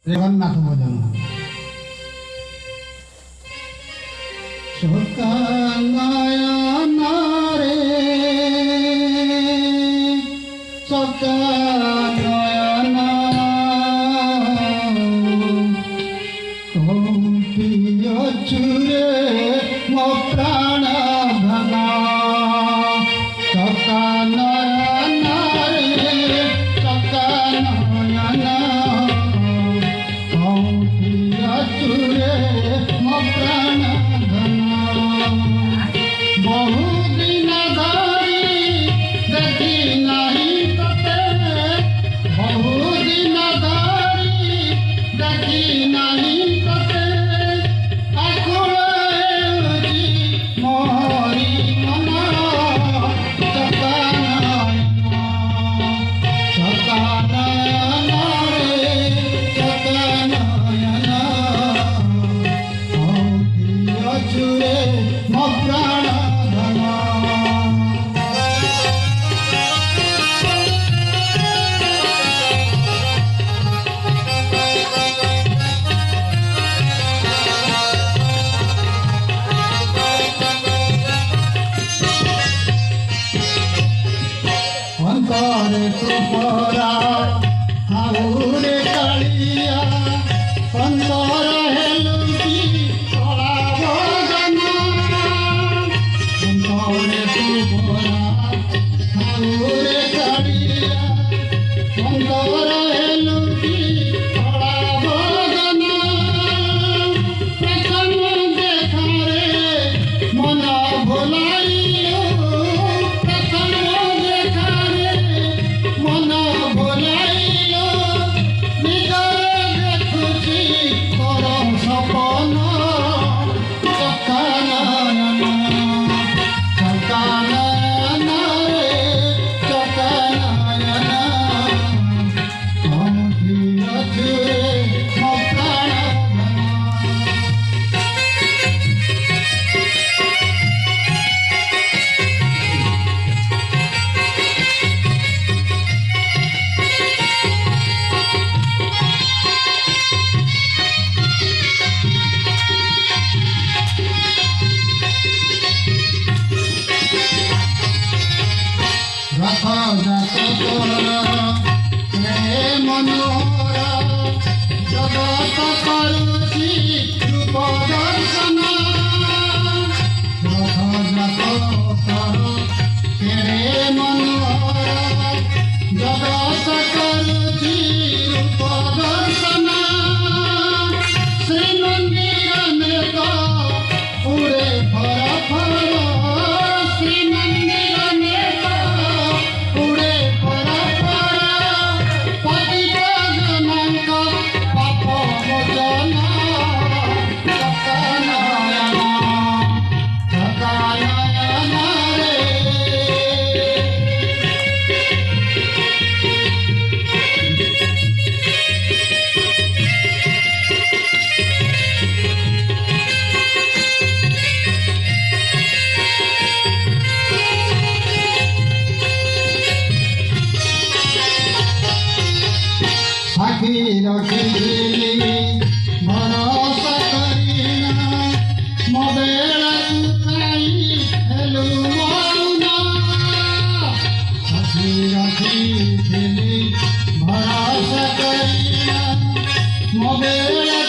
ଜଗନ୍ନାଥ ଭଜନ ସକାନୟନରେ ସକାନୟନ କୌଟି ଅଛୁରେ ମୋ ପ୍ରାଣ ଧନ ସକାନୟନରେ ସକାନୟନ କୌଟି ଅଛୁରେ ମୋ ପ୍ରାଣ ଧନ বহুদিন ধরি দেখি নাই তোতে বহুদিন ধরি দেখি নাই তোতে আকুল হেউছি মোহরি মন সকানয়ন রে সকানয়ন কৌটি অছুরে ମୋ ପ୍ରାଣ ଧନ ଅନ୍ତରେ ତୁ ପରା ଆଉରେ କାଳିଆ ଅନ୍ତର ହେଲୁ କି କଳା ବଦନ অন্তরে তু পরা আউরে কালিয়া অন্তর হেলু কি কড়া বদন প্রথম দেখারে মন ভোলাইলো প্রথম দেখারে মন ভোলাইলো নিজরে দেখুছি তোর সপন সকানয়ন সকানয়ন রে সকানয়ন কৌটি অছুরে ମୋ ପ୍ରାଣ ଧନ ରଥ ଯାତ ତୋର ହେ ମନୋହର ଜଗତ କରୁଛି ରୂପ ଦର୍ଶନ ରଥ ଯାତ ତୋର ହେ ମନୋହର ଜଗତ କରୁଛି ରୂପ ଦର୍ଶନ ଶ୍ରୀମନ୍ଦିର ମେଘ ଉଡ଼େ ଫର ଫର ଶ୍ରୀମନ୍ଦିର ମେଘ উড়ে পরা পরা পতিত জনক পাপ মোচন সকানয়ন সকানয়ন রে সাক্ষী রখিলি ভরসা করিনা ମୋ ବେଳାକୁ କାଇ ହେଲୁ ମରୁନ ସାକ୍ଷୀ ରଖିଥିଲି ଭରସା କରିନା ମୋ ବେଳା